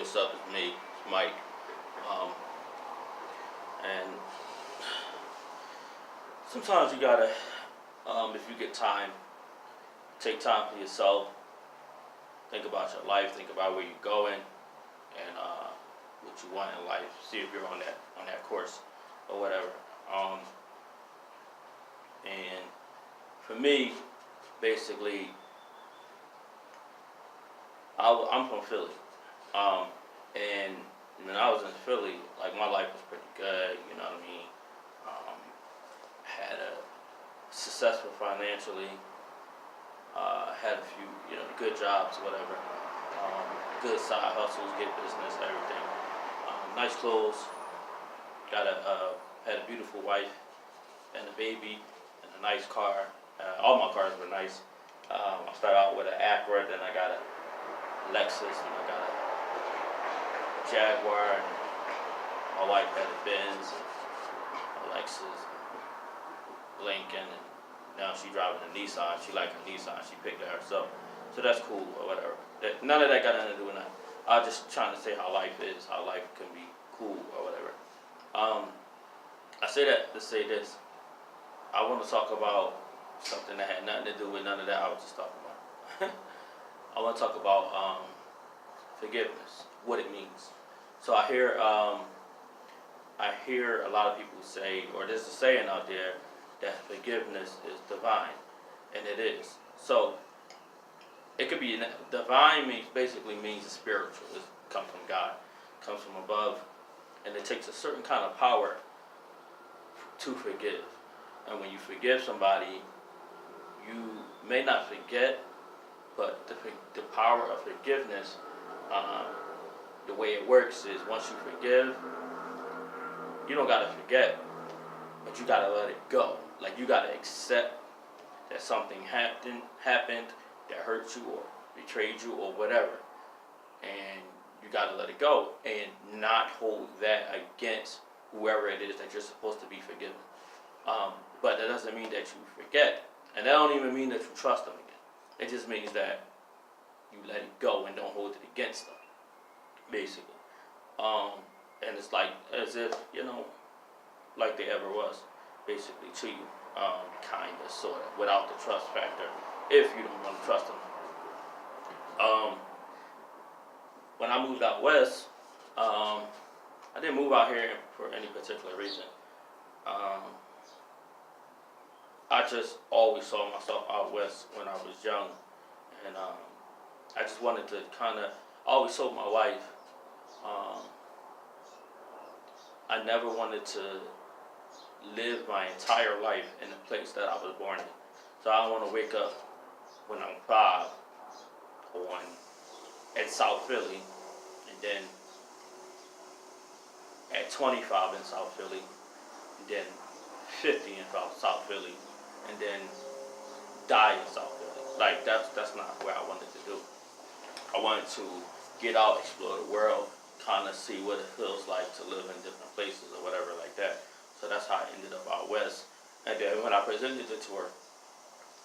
what's up? It's me, it's Mike. Um, and sometimes you gotta, if you get time, take time for yourself. Think about your life. Think about where you're going, and what you want in life. See if you're on that course or whatever. And for me, basically, I'm from Philly. And when I was in Philly, like my life was pretty good. You know what I mean? Had a successful financially. Had a few, good jobs, whatever. Good side hustles, good business, everything. Nice clothes. Had a beautiful wife and a baby and a nice car. All my cars were nice. I started out with an Acura, then I got a Lexus, and I got a Jaguar, and my wife had a Benz, and a Lexus, Lincoln, and now she's driving a Nissan. She liked a Nissan. She picked it herself, so that's cool or whatever. None of that got nothing to do with that. I was just trying to say how life is, how life can be cool or whatever. I say that to say this. I want to talk about something that had nothing to do with none of that I was just talking about. I want to talk about forgiveness, what it means. So I hear a lot of people say, or there's a saying out there, that forgiveness is divine, and it is. So it could be divine basically means spiritual. It comes from God, comes from above, and it takes a certain kind of power to forgive. And when you forgive somebody, you may not forget, but the power of forgiveness, the way it works is once you forgive, you don't gotta forget, but you gotta let it go. Like you gotta accept that something happened that hurt you or betrayed you or whatever, and you gotta let it go and not hold that against whoever it is that you're supposed to be forgiven. But that doesn't mean that you forget, and that don't even mean that you trust them again. It just means that you let it go and don't hold it against them, basically. And it's like as if, like they ever was, basically, to you, kind of, sort of, without the trust factor, if you don't want to trust them. When I moved out west, I didn't move out here for any particular reason. I just always saw myself out west when I was young, and I just wanted to I always told my wife, I never wanted to live my entire life in the place that I was born in. So I don't want to wake up when I'm 5 in South Philly, and then at 25 in South Philly, and then 50 in South Philly, and then die in South Philly. Like that's not what I wanted to do. I wanted to get out, explore the world, kind of see what it feels like to live in different places or whatever like that. So that's how I ended up out west. And then when I presented it to her,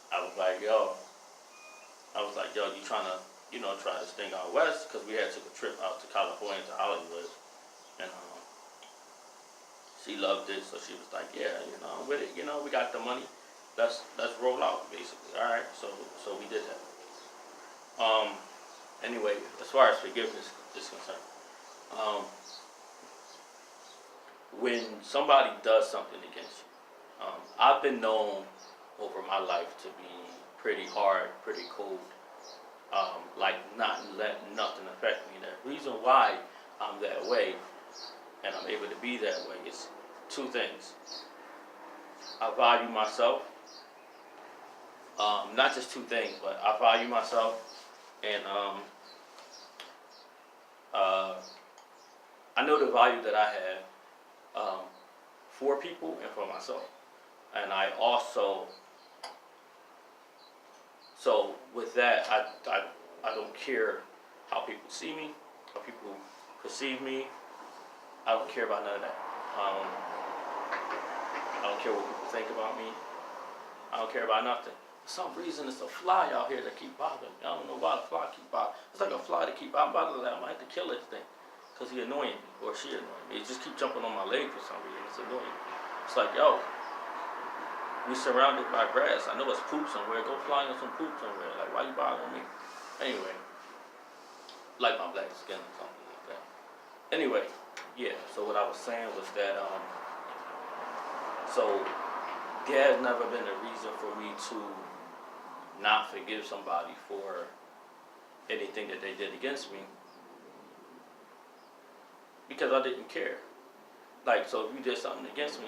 I was like, yo, you trying to, try this thing out west? Because we had took a trip out to California, to Hollywood. And she loved it, so she was like, yeah, I'm with it. We got the money. Let's roll out, basically. All right, so we did that. Anyway, as far as forgiveness is concerned, when somebody does something against you, I've been known over my life to be pretty hard, pretty cold, like not letting nothing affect me. The reason why I'm that way and I'm able to be that way is two things. I value myself. Not just two things, but I value myself, and I know the value that I have for people and for myself. And I also, so with that, I don't care how people see me, how people perceive me. I don't care about none of that. I don't care what people think about me. I don't care about nothing. For some reason, it's a fly out here that keep bothering me. I don't know why the fly keep bothering. It's like a fly that keep bothering me. I might have to kill this thing because he annoying me or she annoying me. It just keep jumping on my leg for some reason. It's annoying me. It's like, yo, we surrounded by grass. I know it's poop somewhere. Go fly on some poop somewhere. Like, why you bothering me? Anyway, like my black skin or something like that. Anyway, yeah. So what I was saying was that so there has never been a reason for me to not forgive somebody for anything that they did against me because I didn't care. Like, so if you did something against me,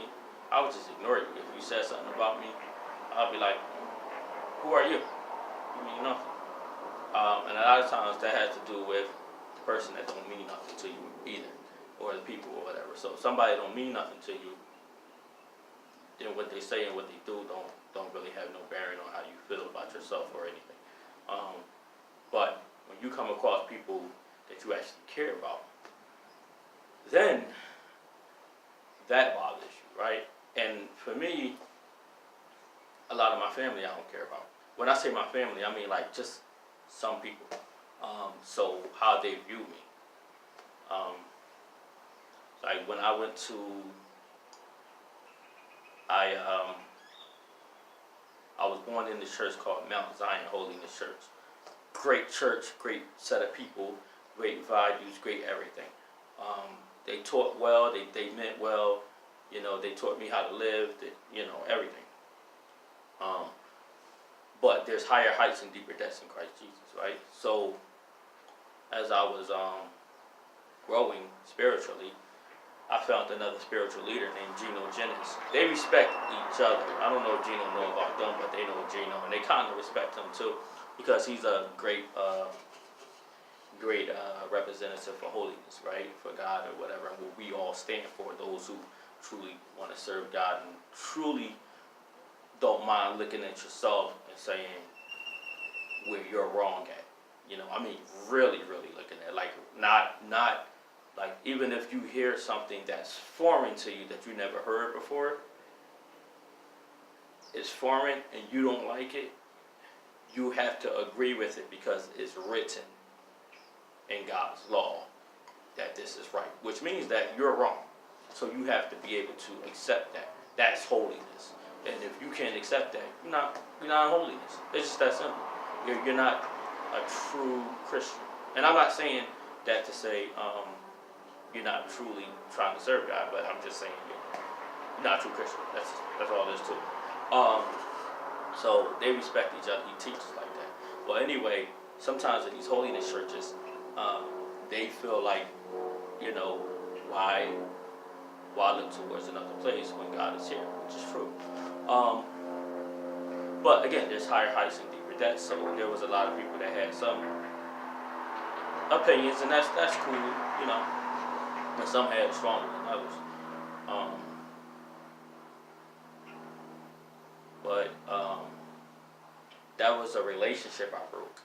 I would just ignore you. If you said something about me, I'll be like, who are you? You mean nothing. And a lot of times that has to do with the person that don't mean nothing to you either, or the people or whatever. So if somebody don't mean nothing to you, then what they say and what they do don't really have no bearing on how you feel about yourself or anything. But when you come across people that you actually care about, then that bothers you, right? And for me, a lot of my family I don't care about. When I say my family, I mean like just some people. So how they view me. Like when I went to, I was born in this church called Mount Zion Holiness Church. Great church, great set of people, great values, great everything. They taught well, they meant well, you know, they taught me how to live, you know, everything. But there's higher heights and deeper depths in Christ Jesus, right? So as I was growing spiritually, I found another spiritual leader named Gino Jennings. They respect each other. I don't know if Gino know about them, but they know Gino, and they kind of respect him too, because he's a great representative for holiness, right? For God or whatever, and what we all stand for, those who truly want to serve God and truly don't mind looking at yourself and saying where you're wrong at. You know, I mean, really, really looking at, like, not like, even if you hear something that's foreign to you that you never heard before, it's foreign and you don't like it, you have to agree with it because it's written in God's law that this is right, which means that you're wrong. So you have to be able to accept that. That's holiness. And if you can't accept that, you're not in holiness. It's just that simple. You're not a true Christian. And I'm not saying that to say you're not truly trying to serve God, but I'm just saying you're not a true Christian. That's all there is to it. So they respect each other. He teaches like that. Well, anyway, sometimes in these holiness churches, they feel like, you know, why look towards another place when God is here, which is true. But again, there's higher heights and deeper depths. So there was a lot of people that had some opinions, and that's cool, you know. And some had stronger than others. But that was a relationship I broke,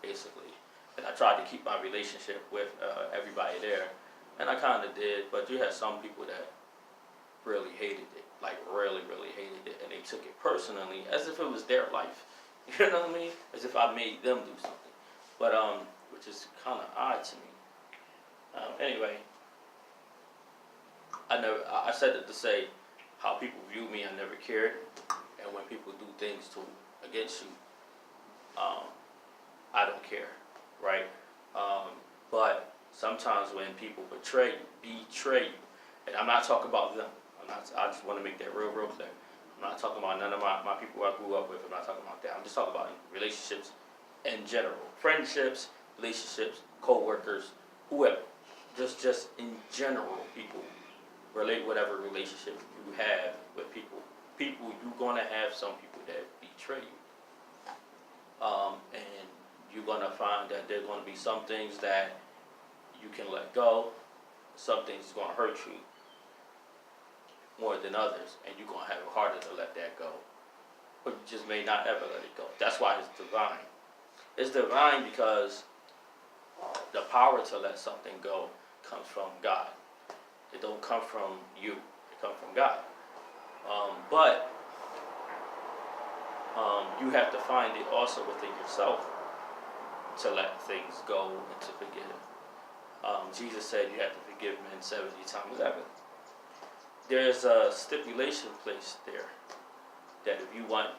basically. And I tried to keep my relationship with everybody there. And I kind of did, but you had some people that really hated it. Like, really, really hated it. And they took it personally, as if it was their life. You know what I mean? As if I made them do something. But, which is kind of odd to me. Anyway, I said it to say how people view me, I never cared. And when people do things against you, I don't care, right? But sometimes when people betray you, and I'm not talking about them. I just want to make that real clear. I'm not talking about none of my people I grew up with. I'm not talking about that. I'm just talking about relationships in general. Friendships, relationships, co-workers, whoever. Just in general, people relate whatever relationship you have with people. People, you're going to have some people that betray you. And you're going to find that there are going to be some things that you can let go. Some things is going to hurt you more than others, and you're going to have it harder to let that go. But you just may not ever let it go. That's why it's divine. It's divine because the power to let something go comes from God. It don't come from you. It comes from God. But You have to find it also within yourself to let things go and to forgive. Jesus said you have to forgive men 70 times 7. There's a stipulation placed there that if you want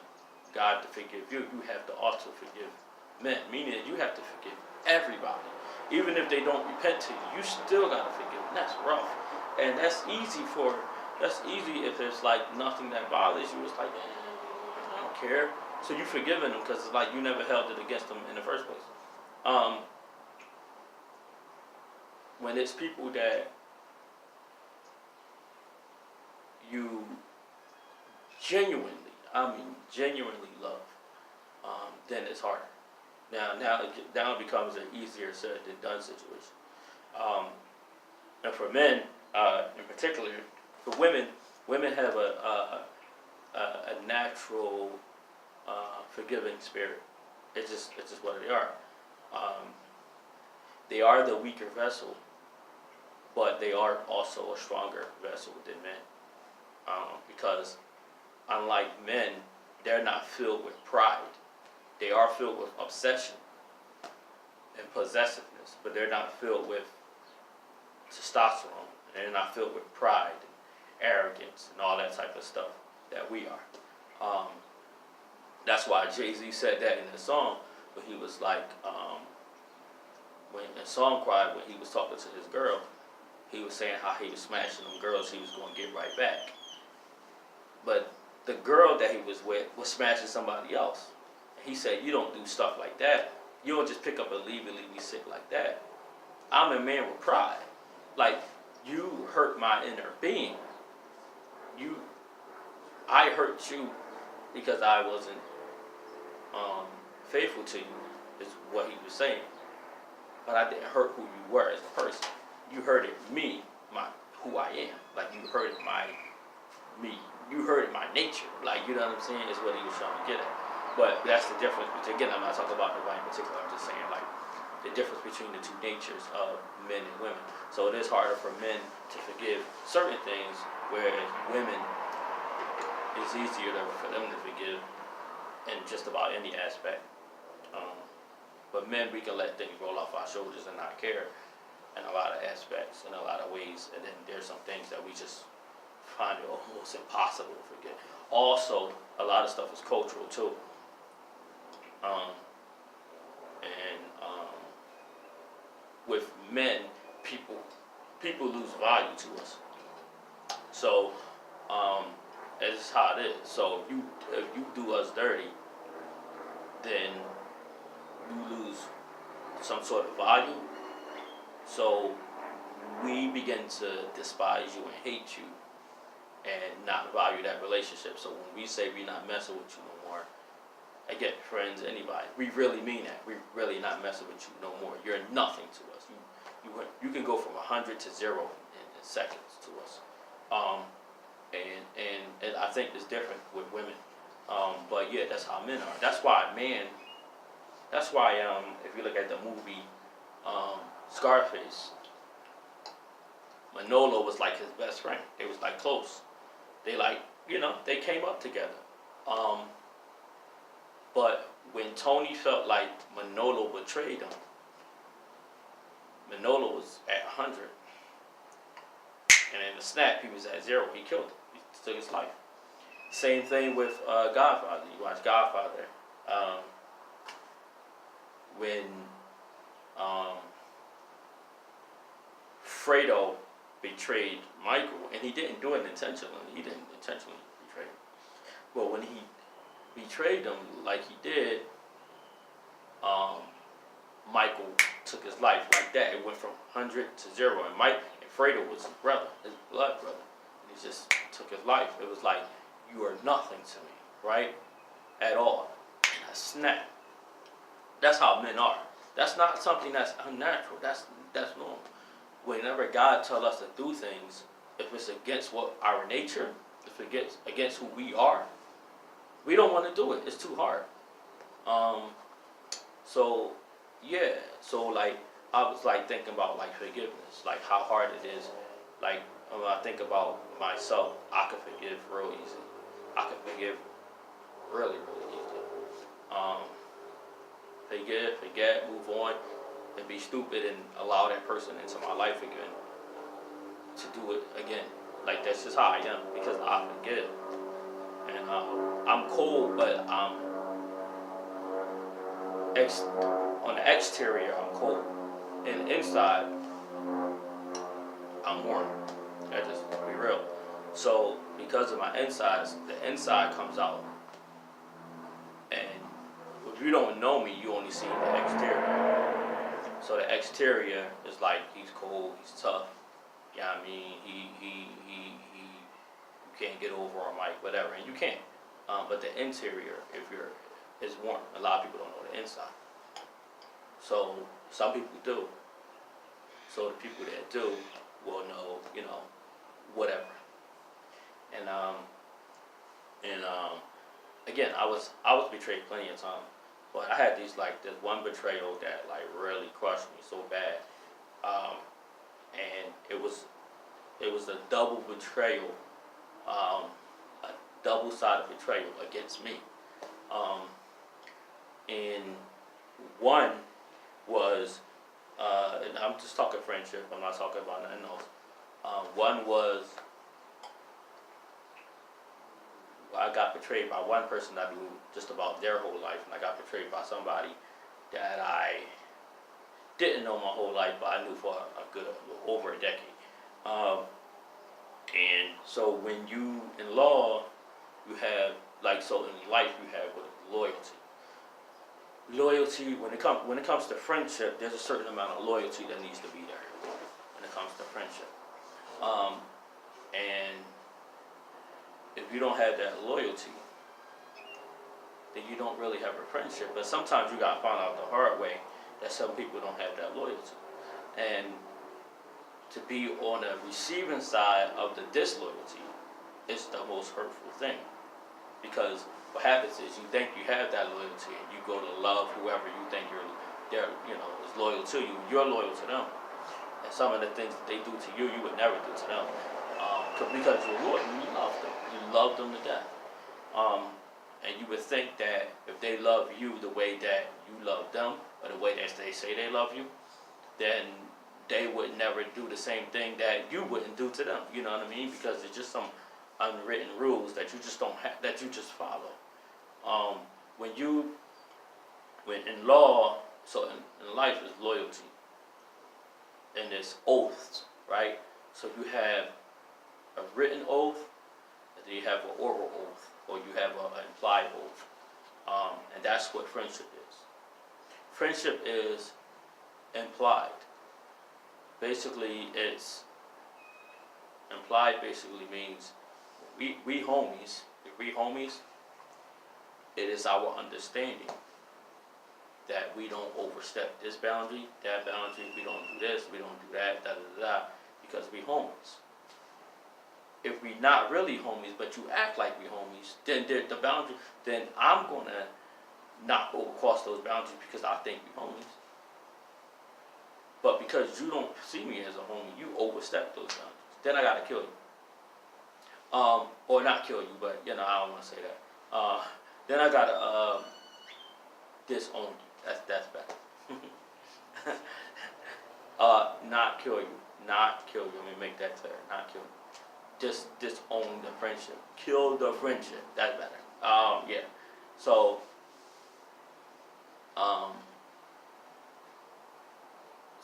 God to forgive you, you have to also forgive men, meaning that you have to forgive everybody. Even if they don't repent to you, you still gotta forgive them. That's rough. And that's easy if it's like nothing that bothers you. It's like, I don't care. So you forgiving them because it's like you never held it against them in the first place. When it's people that you genuinely love, then it's harder. Now it becomes an easier said than done situation. And for men, in particular, for women have a natural forgiving spirit. It's just what they are. They are the weaker vessel, but they are also a stronger vessel than men. Because unlike men, they're not filled with pride. They are filled with obsession and possessiveness, but they're not filled with testosterone. They're not filled with pride and arrogance and all that type of stuff that we are. That's why Jay-Z said that in the song, but he was like, when in Song Cry, when he was talking to his girl, he was saying how he was smashing them girls, he was going to get right back. But the girl that he was with was smashing somebody else. He said, you don't do stuff like that. You don't just pick up and leave me sick like that. I'm a man with pride. Like, you hurt my inner being. I hurt you because I wasn't faithful to you, is what he was saying. But I didn't hurt who you were as a person. You hurted me, who I am. Like, you hurted me. You hurted my nature. Like, you know what I'm saying? Is what he was trying to get at. But that's the difference. Again, I'm not talking about nobody in particular. I'm just saying, like, the difference between the two natures of men and women. So it is harder for men to forgive certain things, whereas women, it's easier for them to forgive in just about any aspect. But men, we can let things roll off our shoulders and not care in a lot of aspects, in a lot of ways. And then there's some things that we just find it almost impossible to forget. Also, a lot of stuff is cultural too. With men, people lose value to us. So, it's how it is. So if you do us dirty, then you lose some sort of value. So we begin to despise you and hate you and not value that relationship. So when we say we're not messing with you no more, again, friends, anybody, we really mean that. We're really not messing with you no more. You're nothing to us. You can go from 100 to 0 in seconds to us. And I think it's different with women. But yeah, that's how men are. That's why if you look at the movie Scarface, Manolo was like his best friend. They was like close. They they came up together. But when Tony felt like Manolo betrayed him, Manolo was at 100. And in the snap, he was at 0. He killed him. He took his life. Same thing with Godfather. You watch Godfather. When Fredo betrayed Michael, and he didn't do it intentionally. He didn't intentionally betray him. But when he betrayed him like he did, Michael took his life like that. It went from 100 to 0. And Fredo was his brother, his blood brother. And he just took his life. It was like, you are nothing to me, right? At all. And I snapped. That's how men are. That's not something that's unnatural. That's normal. Whenever God tells us to do things, if it's against our nature, if it's against who we are, we don't want to do it. It's too hard. So like I was like thinking about like forgiveness, like how hard it is. Like when I think about myself, I can forgive real easy. I can forgive really, really easy. Um, forget, move on, and be stupid and allow that person into my life again to do it again. Like that's just how I am because I forgive. And I'm cold, but on the exterior I'm cold, and inside I'm warm. That just be real. So because of my insides, the inside comes out, and if you don't know me, you only see the exterior. So the exterior is like he's cold, he's tough. You know what I mean? He you can't get over on Mike, whatever, and you can't. But the interior, if you're, is warm. A lot of people don't know the inside. So some people do. So the people that do will know, whatever. And again, I was betrayed plenty of times, but I had this one betrayal that like really crushed me so bad, and it was a double betrayal, a double-sided betrayal against me, and one was, and I'm just talking friendship. I'm not talking about nothing else. One was I got betrayed by one person I knew just about their whole life, and I got betrayed by somebody that I didn't know my whole life, but I knew for a good over a decade. And so when you in law, you have so in life you have loyalty. Loyalty when it comes to friendship, there's a certain amount of loyalty that needs to be there when it comes to friendship. And if you don't have that loyalty, then you don't really have a friendship. But sometimes you gotta find out the hard way that some people don't have that loyalty. And to be on the receiving side of the disloyalty is the most hurtful thing. Because what happens is you think you have that loyalty and you go to love whoever you think is loyal to you. You're loyal to them. And some of the things that they do to you, you would never do to them. Because you're loyal, you love them. You love them to death. And you would think that if they love you the way that you love them, or the way that they say they love you, then they would never do the same thing that you wouldn't do to them. You know what I mean? Because it's just some unwritten rules that you just don't have, that you just follow. When in law, so in life is loyalty, and there's oaths, right? So you have a written oath, and then you have an oral oath, or you have an implied oath, and that's what friendship is. Friendship is implied. Basically, it's implied. Basically means we homies. If we homies, it is our understanding that we don't overstep this boundary, that boundary. We don't do this, we don't do that, because we homies. If we not really homies, but you act like we homies, then the boundary. Then I'm gonna not go across those boundaries because I think we homies. But because you don't see me as a homie, you overstep those boundaries. Then I gotta kill you. Or not kill you, but I don't want to say that. Then I gotta disown you. That's better. Not kill you. Not kill you. Let me make that clear. Not kill you. Just disown the friendship. Kill the friendship. That's better. Yeah. So,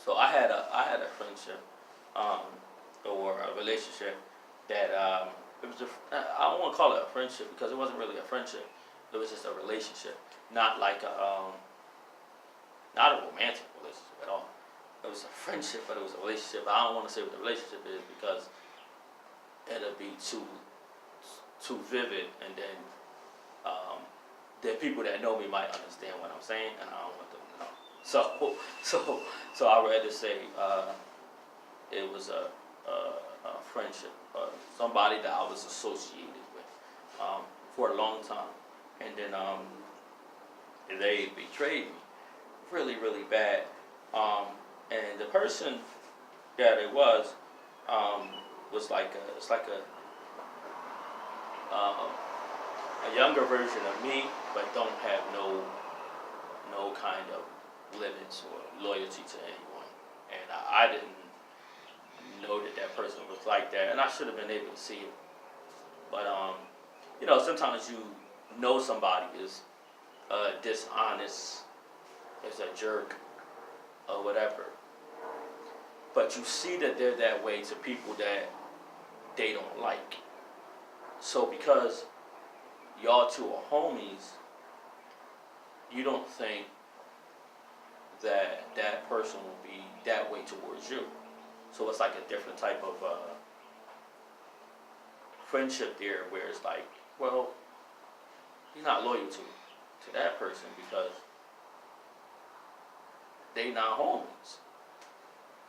so I had a friendship, or a relationship that it was I don't want to call it a friendship because it wasn't really a friendship. It was just a relationship, not like not a romantic relationship at all. It was a friendship, but it was a relationship. I don't want to say what the relationship is because it'll be too vivid, and then the people that know me might understand what I'm saying, and I don't want them to know. So I rather say it was a friendship, somebody that I was associated with for a long time, and then they betrayed me really, really bad, and the person that it was like a younger version of me, but don't have no kind of limits or loyalty to anyone. And I didn't know that person was like that, and I should have been able to see it. But sometimes you know somebody is dishonest, is a jerk, or whatever, but you see that they're that way to people that they don't like. So because y'all two are homies, you don't think that person will be that way towards you. So it's like a different type of friendship there, where it's like, well, you're not loyal to that person because they not homies.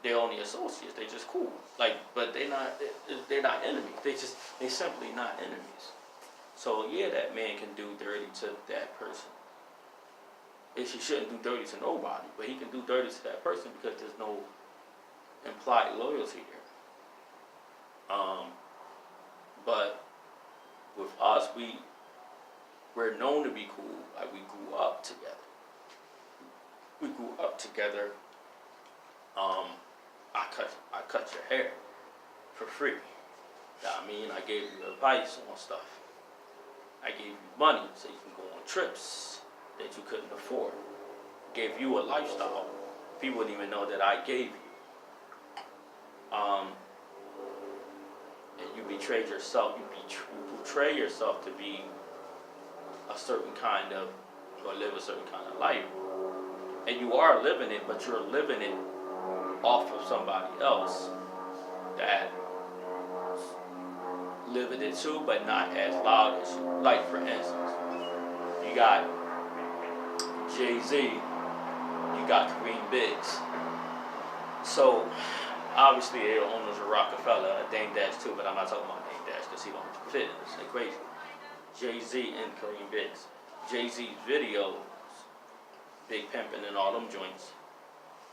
They're only associates. They just cool. Like, but they're not enemies. They simply not enemies. So yeah, that man can do dirty to that person. He shouldn't do dirty to nobody, but he can do dirty to that person because there's no implied loyalty there. But with us, we're known to be cool. Like, we grew up together. I cut your hair for free. I mean, I gave you advice on stuff. I gave you money so you can go on trips that you couldn't afford. Gave you a lifestyle people wouldn't even know that I gave you. And you betrayed yourself. You portray yourself to be a certain kind of, or live a certain kind of life. And you are living it, but you're living it off of somebody else that living it too, but not as loud as you. Like, for instance, you got Jay-Z, you got Kareem Biggs. So, obviously, they're owners of Rockefeller, Dame Dash too, but I'm not talking about Dame Dash because he don't fit in this equation. Jay-Z and Kareem Biggs. Jay-Z's videos, Big Pimpin' and all them joints,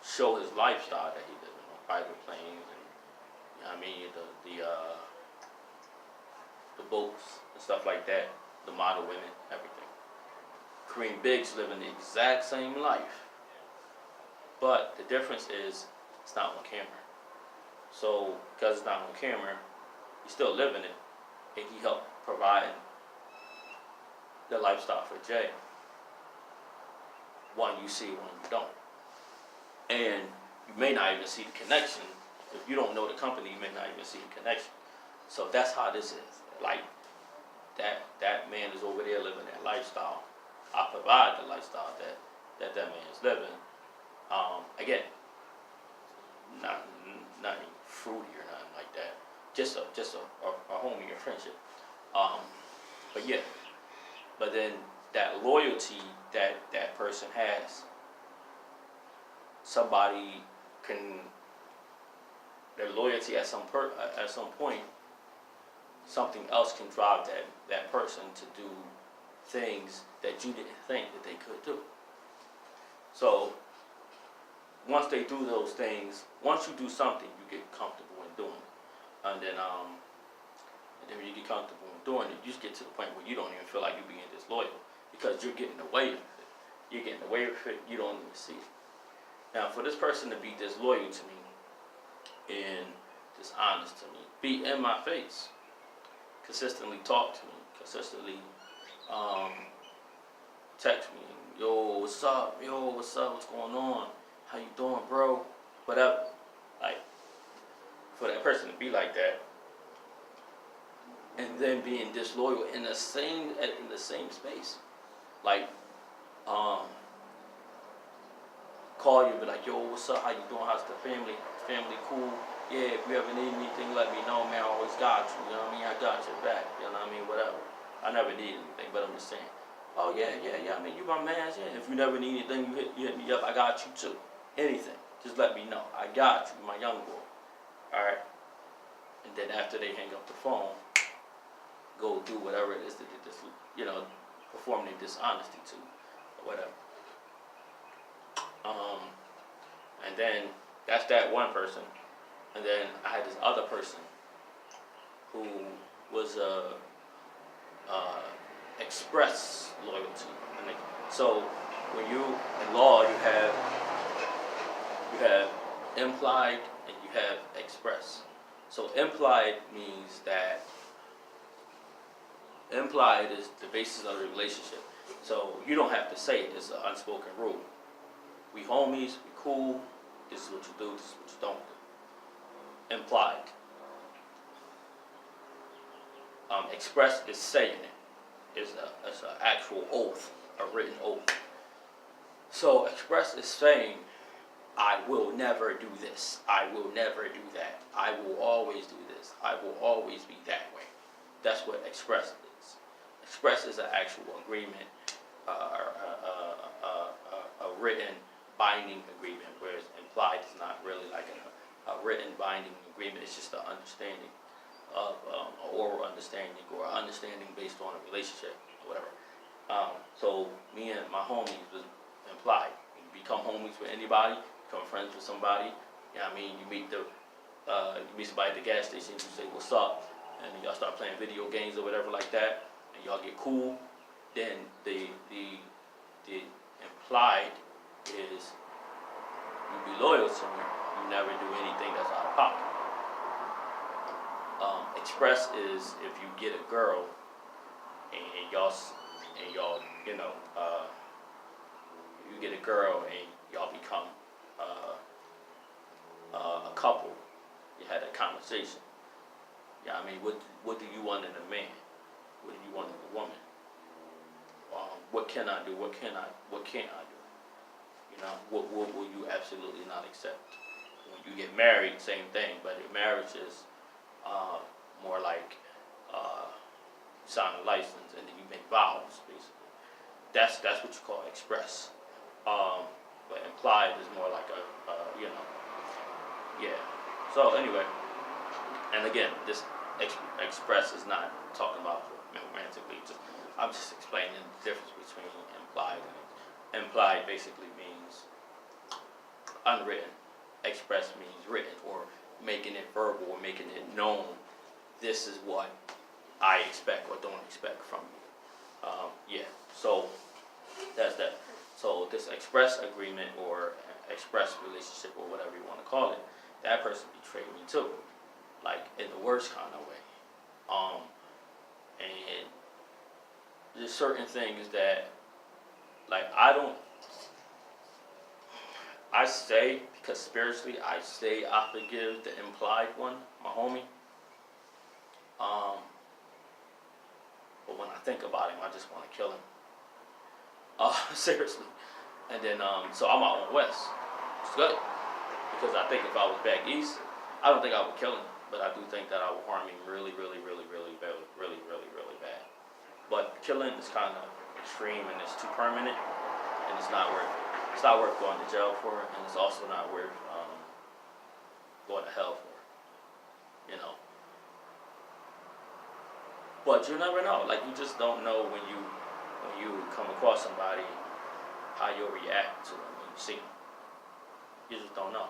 show his lifestyle that he lives on private planes and, you know what I mean, the boats and stuff like that, the model women, everything. Kareem Biggs living the exact same life, but the difference is it's not on camera. So because it's not on camera, he's still living it, and he helped provide the lifestyle for Jay. One you see, one you don't. And you may not even see the connection. If you don't know the company, you may not even see the connection. So that's how this is. Like, that man is over there living that lifestyle. I provide the lifestyle that man is living. Again, not any fruity or nothing like that. Just a homie or friendship. But yeah. But then that loyalty that person has, somebody can, their loyalty at some point, something else can drive that person to do things that you didn't think that they could do. So once they do those things, once you do something, you get comfortable in doing it, and then when you get comfortable in doing it, you just get to the point where you don't even feel like you're being disloyal because you're getting away with it. You're getting away with it. You don't even see it. Now, for this person to be disloyal to me and dishonest to me, be in my face, consistently talk to me, consistently text me, yo, what's up? Yo, what's up? What's going on? How you doing, bro? Whatever. Like, for that person to be like that, and then being disloyal in the same space, like, call you, be like, yo, what's up? How you doing? How's the family? Family cool? Yeah, if you ever need anything, let me know, man. I always got you. You know what I mean? I got your back. You know what I mean? Whatever. I never need anything, but I'm just saying. Oh yeah. I mean, you my man. Yeah. If you never need anything, you hit me up. I got you too. Anything, just let me know. I got you, my young boy. All right. And then after they hang up the phone, go do whatever it is that they just, perform their dishonesty to, or whatever. And then that's that one person. And then I had this other person who was express loyalty. So when you in law you have implied and you have express. So implied means that implied is the basis of the relationship. So you don't have to say it. It's an unspoken rule. We homies, we cool. This is what you do. This is what you don't do. Implied. Express is saying it. It's an actual oath, a written oath. So express is saying, I will never do this. I will never do that. I will always do this. I will always be that way. That's what express is. Express is an actual agreement, a written binding agreement, whereas implied is not really like a written binding agreement. It's just an understanding of an oral understanding or understanding based on a relationship or whatever. So me and my homies was implied. You become homies with anybody, become friends with somebody. You know what I mean? You meet somebody at the gas station, you say what's up, and y'all start playing video games or whatever like that, and y'all get cool. Then the implied is you be loyal to me. You never do anything that's out of pocket. Express is if you get a girl and y'all you know you get a girl and y'all become a couple. You had a conversation. Yeah, I mean, what do you want in a man? What do you want in a woman? What can I do? What can't I do? You know, what will you absolutely not accept? When you get married, same thing, but your marriage is more like sign a license and then you make vows, basically. That's what you call express. But implied is more like you know, yeah. So anyway, and again, this express is not talking about romantically. I'm just explaining the difference between implied and implied. Basically means unwritten. Express means written, or making it verbal, or making it known. This is what I expect or don't expect from you. Yeah. So that's that. So this express agreement or express relationship or whatever you want to call it, that person betrayed me too, like in the worst kind of way. And there's certain things that, like, I say, because spiritually I say I forgive the implied one, my homie. But when I think about him, I just want to kill him. Seriously. And then, so I'm out on West. It's good. Because I think if I was back East, I don't think I would kill him. But I do think that I would harm him really, really, really, really, really, really, really bad. But killing is kind of extreme and it's too permanent. And it's not worth going to jail for. And it's also not worth going to hell for. You know. But you never know. Like, you just don't know when you come across somebody, how you'll react to them when you see them. You just don't know.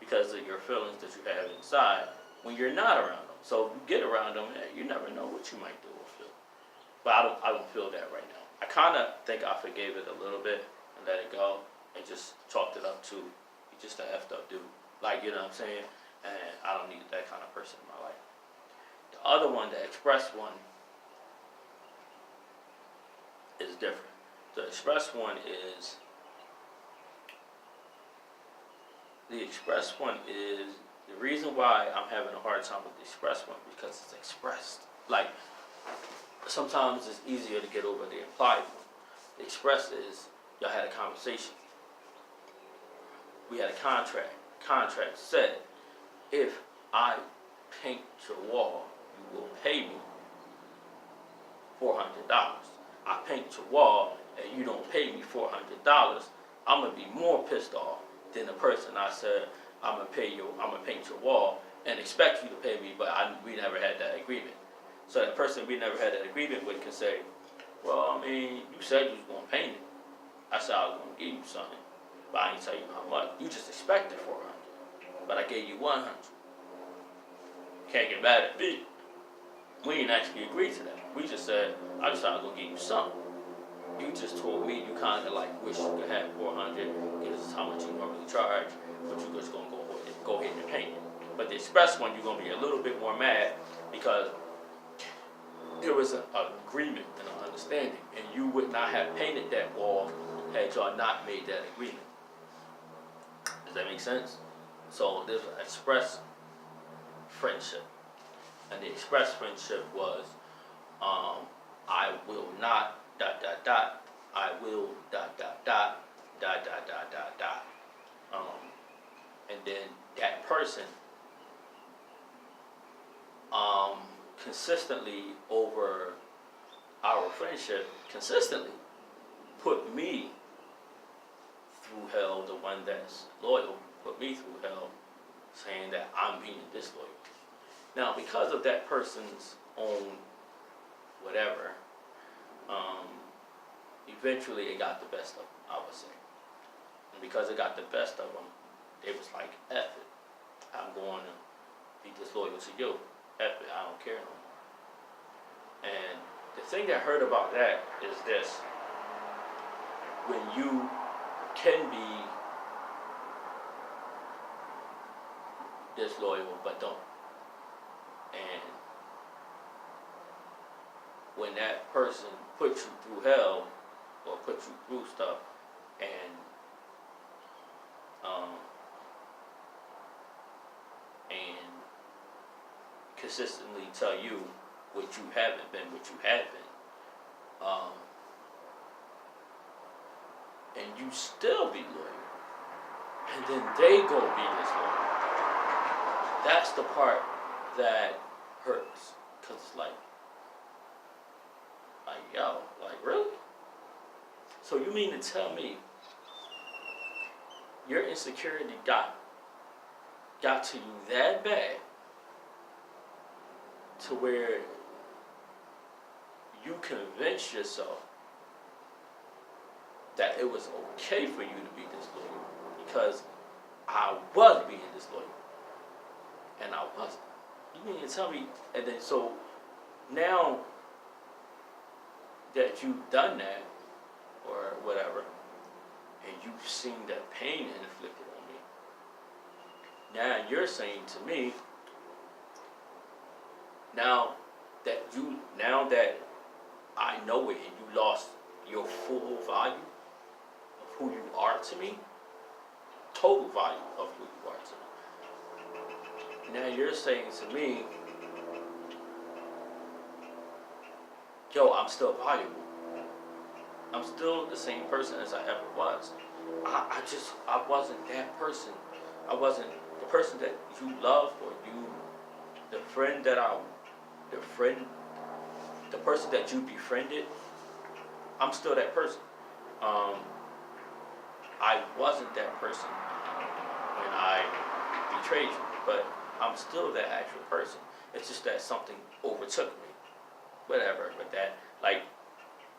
Because of your feelings that you have inside when you're not around them. So if you get around them, you never know what you might do or feel. But I don't feel that right now. I kind of think I forgave it a little bit and let it go and just chalked it up to just a effed up dude. Like, you know what I'm saying? And I don't need that kind of person in my life. The other one, the express one, is different. The express one is the reason why I'm having a hard time with the express one, because it's expressed. Like, sometimes it's easier to get over the implied one. The express is, y'all had a conversation. We had a contract. Contract said, if I paint your wall, you will pay me $400. I paint your wall and you don't pay me $400, I'm gonna be more pissed off than the person I said I'm gonna paint your wall and expect you to pay me, but we never had that agreement. So that person we never had that agreement with can say, well, I mean, you said you was gonna paint it. I said I was gonna give you something, but I didn't tell you how much. You just expected $400, but I gave you $100. Can't get mad at me. We didn't actually agree to that. We just said, I just thought I was gonna give you something. You just told me you kind of like wish you could have 400. This is how much you normally charge, but you just gonna go ahead and paint it. But the express one, you're gonna be a little bit more mad because there was an agreement and an understanding, and you would not have painted that wall had y'all not made that agreement. Does that make sense? So there's an express friendship, and the express friendship was, I will not dot dot dot, I will dot dot dot dot dot dot dot dot. And then that person consistently over our friendship consistently put me through hell, the one that's loyal, put me through hell, saying that I'm being disloyal. Now, because of that person's own whatever, eventually it got the best of them, I would say. And because it got the best of them, it was like, F it, I'm going to be disloyal to you. F it, I don't care no more. And the thing that hurt about that is this: when you can be disloyal but don't, and when that person puts you through hell or puts you through stuff and consistently tell you what you haven't been, what you have been, and you still be loyal, and then they go be disloyal. That's the part that hurts, cause it's like yo, like really? So you mean to tell me your insecurity got to you that bad to where you convinced yourself that it was okay for you to be disloyal because I was being disloyal and I wasn't? You mean to tell me? And then so now that you've done that or whatever, and you've seen that pain inflicted on me, now you're saying to me, now that I know it and you lost your full value of who you are to me, total value of who you are to me. Now you're saying to me, yo, I'm still valuable. I'm still the same person as I ever was. I wasn't that person. I wasn't the person that you loved or the person that you befriended. I'm still that person. I wasn't that person when I betrayed you, but I'm still that actual person. It's just that something overtook me. Whatever, but that, like,